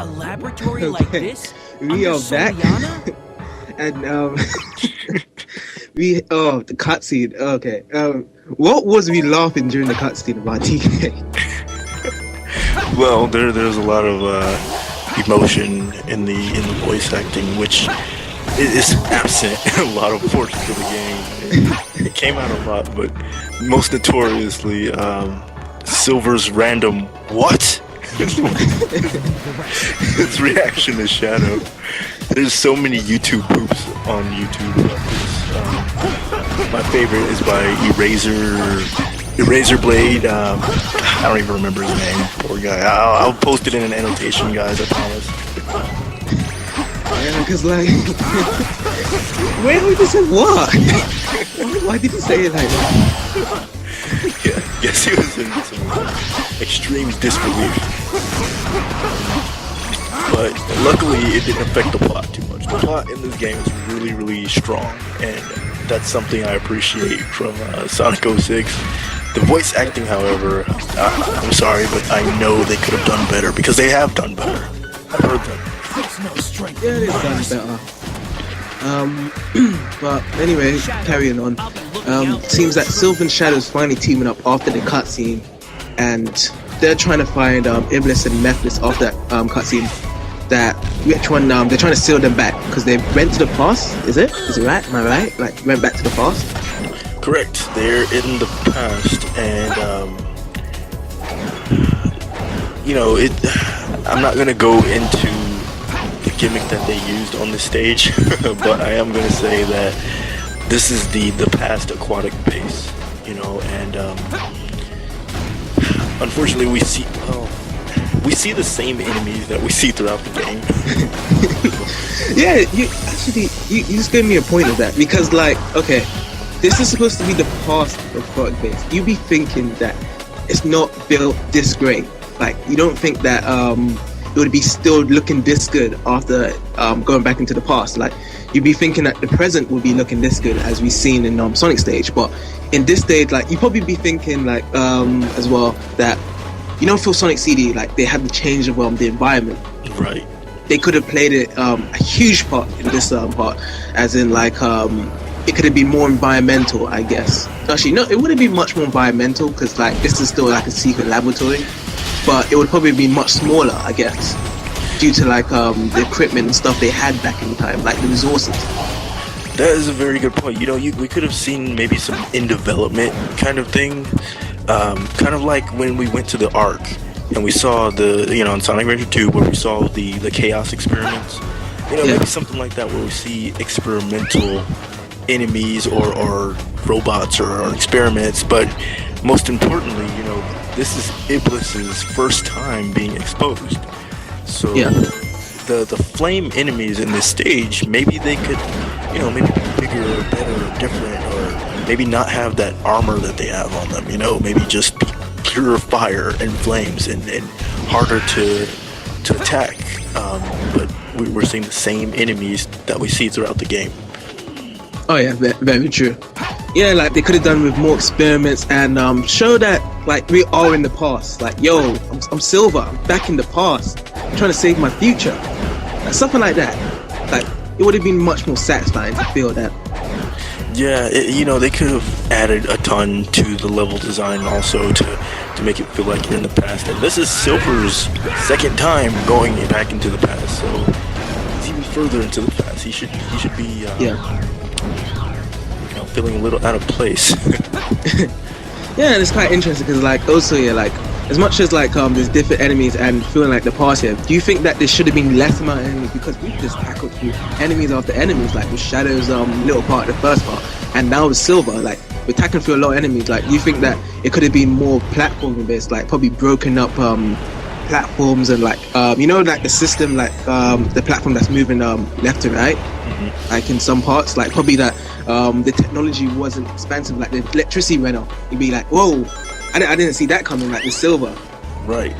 A laboratory like this? We are back. And the cutscene. Okay. What was we laughing during the cutscene about TK? Well, there's a lot of emotion in the voice acting, which is absent in a lot of portions of the game. It came out a lot, but most notoriously, Silver's random "what?" his reaction to Shadow. There's so many YouTube poops on YouTube about this. My favorite is by Eraser Blade. I don't even remember his name. Poor guy. I'll post it in an annotation, guys. I promise. Yeah, because like, where would you say what? Why did he say it like that? Yeah, guess he was in some extreme disbelief. But luckily, it didn't affect the plot too much. The plot in this game is really, really strong, and that's something I appreciate from Sonic 06. The voice acting, however, I'm sorry, but I know they could have done better, because they have done better. I've heard them. Yeah, they've done better. But anyway, carrying on. Seems that Silver and Shadow's finally teaming up after the cutscene, and they're trying to find Iblis and Mephiles after that cutscene. That which one? They're trying to seal them back because they went to the past. Is it right? Am I right? Like went back to the past. Correct. They're in the past, and I'm not gonna go into the gimmick that they used on the stage, but I am gonna say that this is the past aquatic base, and unfortunately we see the same enemies that we see throughout the game. Yeah, you just gave me a point of that, because like, okay, this is supposed to be the past of aquatic base. You be thinking that it's not built this great. Like, you don't think that it would be still looking this good after going back into the past. Like, you'd be thinking that the present would be looking this good as we've seen in Sonic stage. But in this stage, like, you probably be thinking like as well that for Sonic CD, like they had the change of the environment. Right. They could have played it a huge part in this part, as in like it could have been more environmental, I guess. Actually, no, it wouldn't be much more environmental because like this is still like a secret laboratory, but it would probably be much smaller, I guess, due to like the equipment and stuff they had back in the time, like the resources. That is a very good point. We could have seen maybe some in development kind of thing, kind of like when we went to the Ark and we saw in Sonic Adventure 2 where we saw the chaos experiments. Maybe something like that where we see experimental enemies or robots or experiments, but most importantly, this is Iblis's first time being exposed. So the flame enemies in this stage, maybe they could, maybe be bigger or better or different, or maybe not have that armor that they have on them, maybe just be pure fire and flames and harder to attack. But we're seeing the same enemies that we see throughout the game. Oh yeah, very true. Yeah, like they could have done with more experiments and show that like we are in the past. Like, yo, I'm Silver. I'm back in the past. I'm trying to save my future. Like, something like that. Like, it would have been much more satisfying to feel that. Yeah, they could have added a ton to the level design also to make it feel like you're in the past. And this is Silver's second time going back into the past, so he's even further into the past. He should be feeling a little out of place. Yeah, and it's quite interesting because like also like as much as like there's different enemies and feeling like the past here, do you think that there should have been less amount of enemies, because we just tackled through enemies after enemies, like with Shadow's little part of the first part, and now with Silver, like we're tackling through a lot of enemies. Like, do you think that it could have been more platforming based, like probably broken up platforms and like like the system, like the platform that's moving left to right, like in some parts, like probably that the technology wasn't expansive, like the electricity went off, you'd be like, whoa, I didn't see that coming, like the Silver. Right.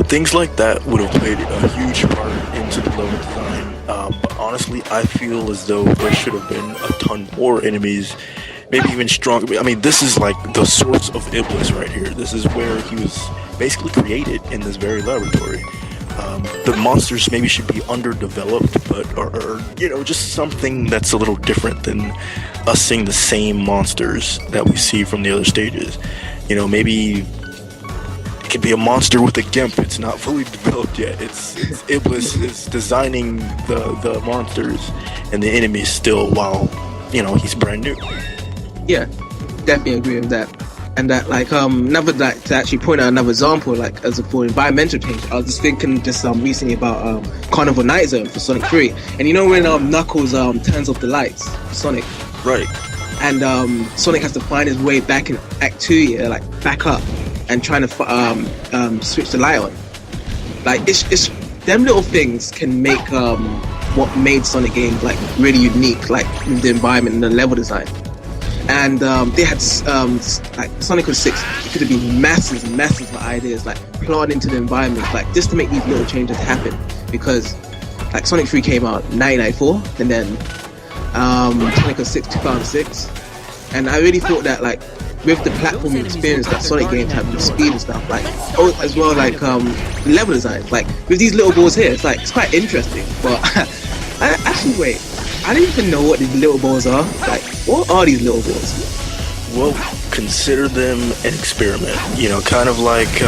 Things like that would have played a huge part into the level design, but honestly I feel as though there should have been a ton more enemies, maybe even stronger. I mean, this is like the source of Iblis right here. This is where he was basically created, in this very laboratory. The monsters maybe should be underdeveloped, but or just something that's a little different than us seeing the same monsters that we see from the other stages. Maybe it could be a monster with a gimp. It's not fully developed yet. It's Iblis is designing the monsters and the enemies still, while he's brand new. Yeah, definitely agree with that. And that, like, another, like, to actually point out another example, like, as for environmental change, I was just thinking recently about Carnival Night Zone for Sonic 3. And when Knuckles turns off the lights for Sonic, right? And Sonic has to find his way back in Act 2, like back up and trying to switch the light on. Like, it's them little things can make what made Sonic games like really unique, like with the environment and the level design. And they had like Sonic 06, it could have been massive of ideas, like plotted into the environment, like just to make these little changes happen. Because like Sonic 3 came out 1994, and then Sonic 06 2006, and I really thought that, like, with the platforming experience that Sonic games have with speed and stuff, like as well, like level design, like with these little balls here, it's quite interesting. But actually, wait, I don't even know what these little balls are. Like, what are these little balls? Well, consider them an experiment. Kind of like,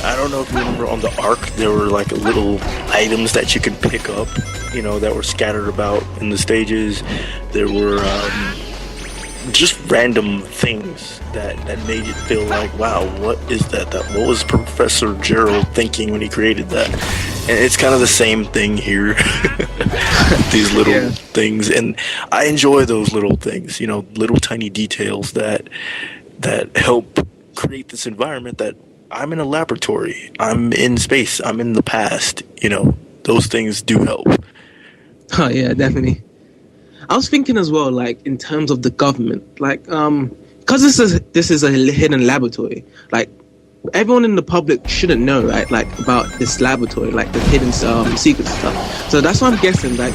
I don't know if you remember on the Ark, there were like little items that you could pick up, that were scattered about in the stages. There were just random things that made it feel like, wow, what is that? What was Professor Gerald thinking when he created that? And it's kind of the same thing here. These little things, and I enjoy those little things, little tiny details that help create this environment that I'm in a laboratory, I'm in space, I'm in the past. Those things do help. Oh yeah, definitely. I was thinking as well, like, in terms of the government, like, because this is a hidden laboratory, like, everyone in the public shouldn't know, right, like, about this laboratory, like the hidden secret stuff. So that's why I'm guessing, like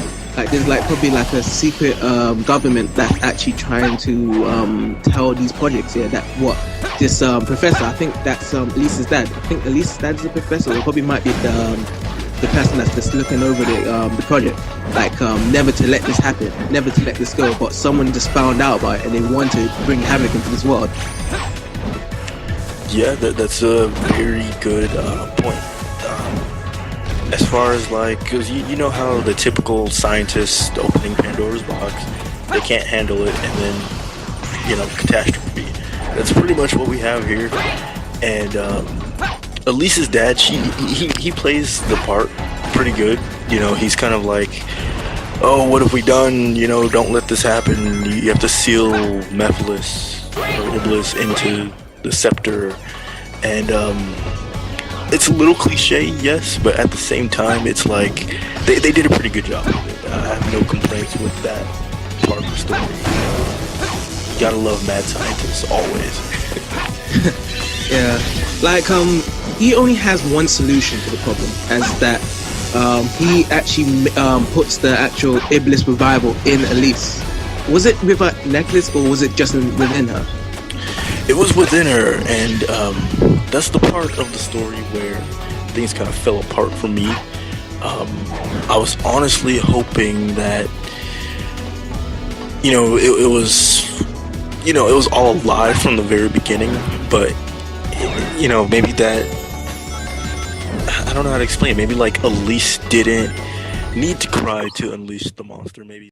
there's like probably like a secret government that's actually trying to tell these projects here that what this professor, I think that's Elise's dad. I think Elise's dad is a professor, or probably might be the person that's just looking over the project, like never to let this happen, never to let this go, but someone just found out about it and they want to bring havoc into this world. Yeah, that's a very good point. As far as, like, because you know how the typical scientist opening Pandora's box, they can't handle it, and then catastrophe. That's pretty much what we have here. And Elise's dad, he plays the part pretty good. He's kind of like, oh, what have we done? Don't let this happen. You have to seal Mephiles or Iblis into the scepter. And it's a little cliche, yes, but at the same time, it's like they did a pretty good job with it. I have no complaints with that part of the story. You gotta love mad scientists always. Yeah, like he only has one solution to the problem, as that he actually puts the actual Iblis revival in Elise. Was it with a necklace, or was it just within her? It was within her, and that's the part of the story where things kind of fell apart for me. I was honestly hoping that it was all alive from the very beginning, but maybe that, I don't know how to explain it. Maybe like Elise didn't need to cry to unleash the monster. Maybe